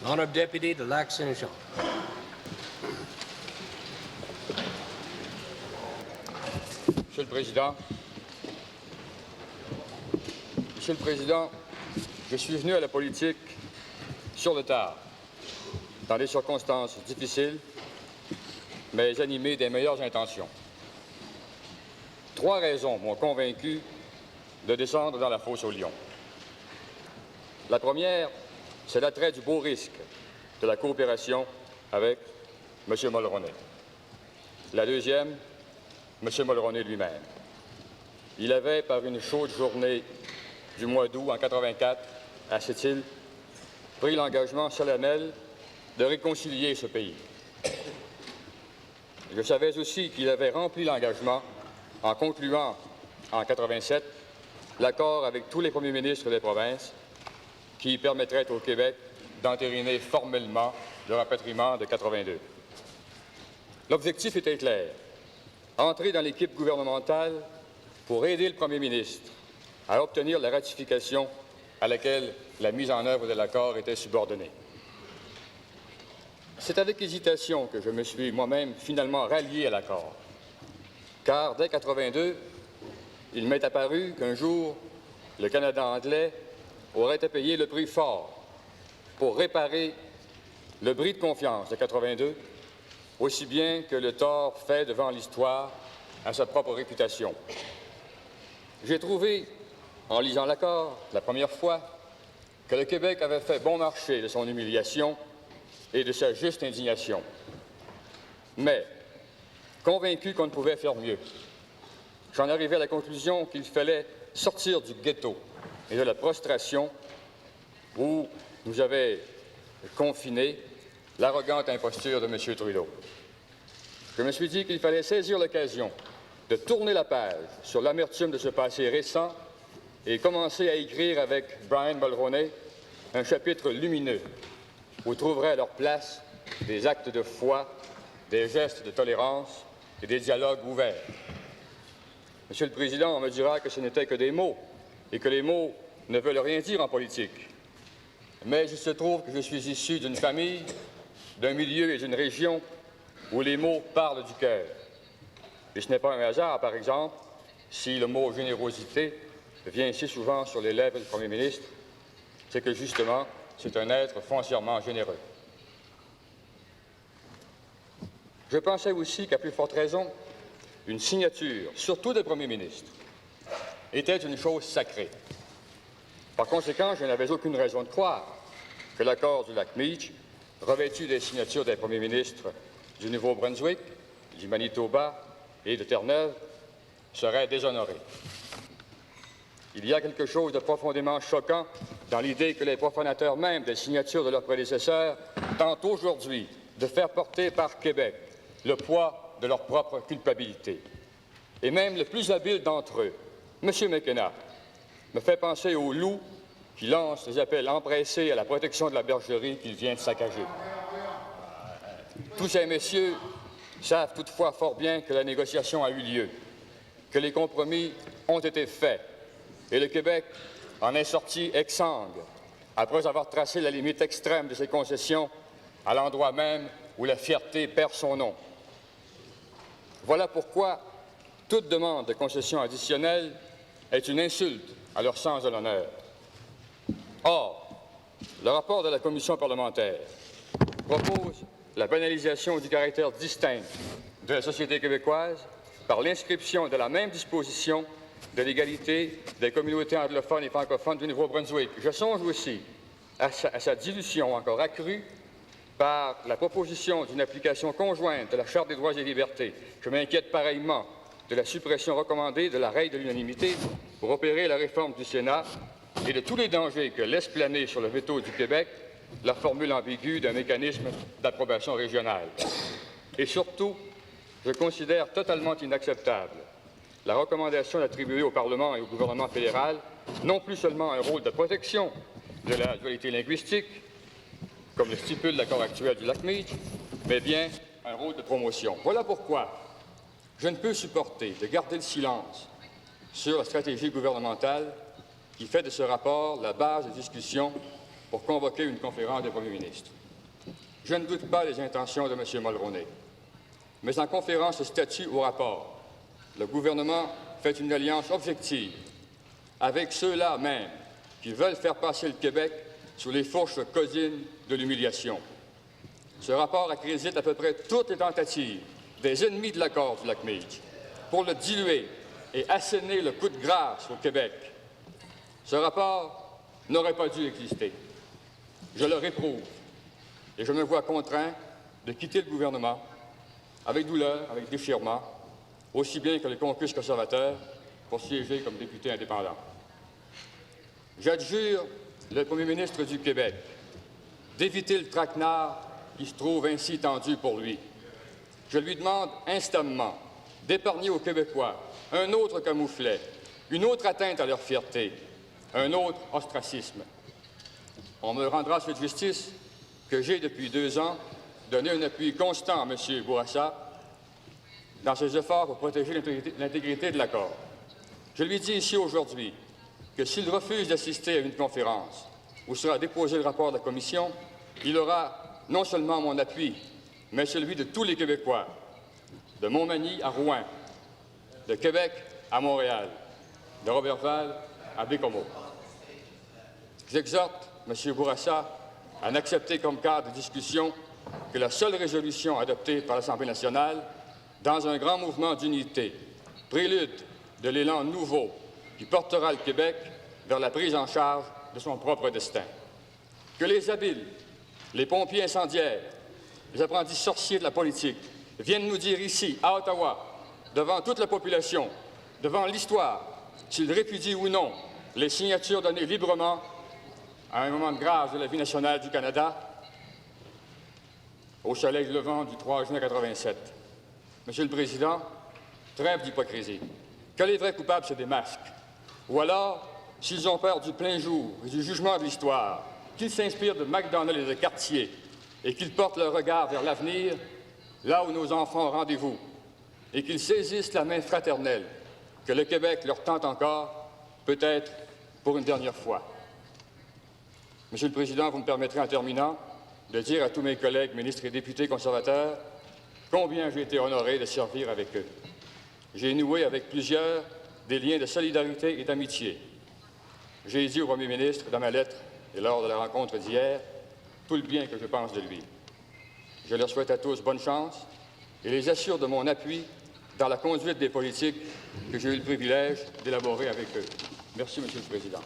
Honourable Deputy de Lac-Saint-Jean. Monsieur le Président, je suis venu à la politique sur le tard, dans des circonstances difficiles, mais animé des meilleures intentions. 3 raisons m'ont convaincu de descendre dans la fosse aux lions. La première, c'est l'attrait du beau risque de la coopération avec M. Mulroney. La deuxième, M. Mulroney lui-même. Il avait, par une chaude journée du mois d'août en 84, à cette île, pris l'engagement solennel de réconcilier ce pays. Je savais aussi qu'il avait rempli l'engagement en concluant en 87 l'accord avec tous les premiers ministres des provinces qui permettrait au Québec d'entériner formellement le rapatriement de 82. L'objectif était clair, entrer dans l'équipe gouvernementale pour aider le premier ministre à obtenir la ratification à laquelle la mise en œuvre de l'accord était subordonnée. C'est avec hésitation que je me suis moi-même finalement rallié à l'accord, car dès 82, il m'est apparu qu'un jour, le Canada anglais aurait à payer le prix fort pour réparer le bris de confiance de 82, aussi bien que le tort fait devant l'histoire à sa propre réputation. J'ai trouvé, en lisant l'accord, la première fois, que le Québec avait fait bon marché de son humiliation et de sa juste indignation. Mais, convaincu qu'on ne pouvait faire mieux, j'en arrivais à la conclusion qu'il fallait sortir du ghetto et de la prostration où nous avait confinés l'arrogante imposture de M. Trudeau. Je me suis dit qu'il fallait saisir l'occasion de tourner la page sur l'amertume de ce passé récent et commencer à écrire avec Brian Mulroney un chapitre lumineux où trouveraient leur place des actes de foi, des gestes de tolérance et des dialogues ouverts. Monsieur le Président, on me dira que ce n'était que des mots et que les mots ne veulent rien dire en politique. Mais il se trouve que je suis issu d'une famille, d'un milieu et d'une région où les mots parlent du cœur. Et ce n'est pas un hasard, par exemple, si le mot générosité vient si souvent sur les lèvres du Premier ministre, c'est que justement, c'est un être foncièrement généreux. Je pensais aussi qu'à plus forte raison, une signature, surtout de Premier ministre, était une chose sacrée. Par conséquent, je n'avais aucune raison de croire que l'accord du Lac-Meech, revêtu des signatures des premiers ministres du Nouveau-Brunswick, du Manitoba et de Terre-Neuve, serait déshonoré. Il y a quelque chose de profondément choquant dans l'idée que les profanateurs même des signatures de leurs prédécesseurs tentent aujourd'hui de faire porter par Québec le poids de leur propre culpabilité. Et même le plus habile d'entre eux, M. McKenna, me fait penser aux loups qui lancent des appels empressés à la protection de la bergerie qu'il vient de saccager. Tous ces messieurs savent toutefois fort bien que la négociation a eu lieu, que les compromis ont été faits, et le Québec en est sorti exsangue, après avoir tracé la limite extrême de ses concessions à l'endroit même où la fierté perd son nom. Voilà pourquoi toute demande de concession additionnelle est une insulte à leur sens de l'honneur. Or, le rapport de la commission parlementaire propose la banalisation du caractère distinct de la société québécoise par l'inscription de la même disposition de l'égalité des communautés anglophones et francophones du Nouveau-Brunswick. Je songe aussi à sa dilution encore accrue par la proposition d'une application conjointe de la Charte des droits et libertés. Je m'inquiète pareillement de la suppression recommandée de la règle de l'unanimité pour opérer la réforme du Sénat et de tous les dangers que laisse planer sur le veto du Québec la formule ambiguë d'un mécanisme d'approbation régionale. Et surtout, je considère totalement inacceptable la recommandation d'attribuer au Parlement et au gouvernement fédéral non plus seulement un rôle de protection de la dualité linguistique, comme le stipule l'accord actuel du Lac-Meech, mais bien un rôle de promotion. Voilà pourquoi je ne peux supporter de garder le silence sur la stratégie gouvernementale qui fait de ce rapport la base de discussion pour convoquer une conférence des premiers ministres. Je ne doute pas des intentions de M. Mulroney, mais en conférence de statut au rapport, le gouvernement fait une alliance objective avec ceux-là même qui veulent faire passer le Québec sous les fourches caudines de l'humiliation. Ce rapport accrédite à peu près toutes les tentatives des ennemis de l'accord du lac Meach pour le diluer et asséner le coup de grâce au Québec. Ce rapport n'aurait pas dû exister. Je le réprouve et je me vois contraint de quitter le gouvernement avec douleur, avec déchirement, aussi bien que les caucus conservateurs pour siéger comme député indépendant. J'adjure le premier ministre du Québec d'éviter le traquenard qui se trouve ainsi tendu pour lui. Je lui demande instamment d'épargner aux Québécois un autre camouflet, une autre atteinte à leur fierté, un autre ostracisme. On me rendra cette justice que j'ai, depuis 2 ans, donné un appui constant à M. Bourassa dans ses efforts pour protéger l'intégrité de l'accord. Je lui dis ici aujourd'hui que s'il refuse d'assister à une conférence où sera déposé le rapport de la Commission, il aura non seulement mon appui, mais celui de tous les Québécois, de Montmagny à Rouen, de Québec à Montréal, de Roberval à Bécomo. J'exhorte M. Bourassa à n'accepter comme cadre de discussion que la seule résolution adoptée par l'Assemblée nationale dans un grand mouvement d'unité, prélude de l'élan nouveau qui portera le Québec vers la prise en charge de son propre destin. Que les habiles, les pompiers incendiaires, les apprentis sorciers de la politique viennent nous dire ici, à Ottawa, devant toute la population, devant l'histoire, s'ils répudient ou non les signatures données librement à un moment de grâce de la vie nationale du Canada, au soleil levant du 3 juin 87. Monsieur le Président, trêve d'hypocrisie. Que les vrais coupables se démasquent. Ou alors, s'ils ont peur du plein jour et du jugement de l'histoire, qu'ils s'inspirent de MacDonald et de Cartier et qu'ils portent leur regard vers l'avenir, là où nos enfants ont rendez-vous, et qu'ils saisissent la main fraternelle que le Québec leur tend encore, peut-être pour une dernière fois. Monsieur le Président, vous me permettrez en terminant de dire à tous mes collègues ministres et députés conservateurs combien j'ai été honoré de servir avec eux. J'ai noué avec plusieurs des liens de solidarité et d'amitié. J'ai dit au premier ministre dans ma lettre et lors de la rencontre d'hier tout le bien que je pense de lui. Je leur souhaite à tous bonne chance et les assure de mon appui dans la conduite des politiques que j'ai eu le privilège d'élaborer avec eux. Merci, Monsieur le Président.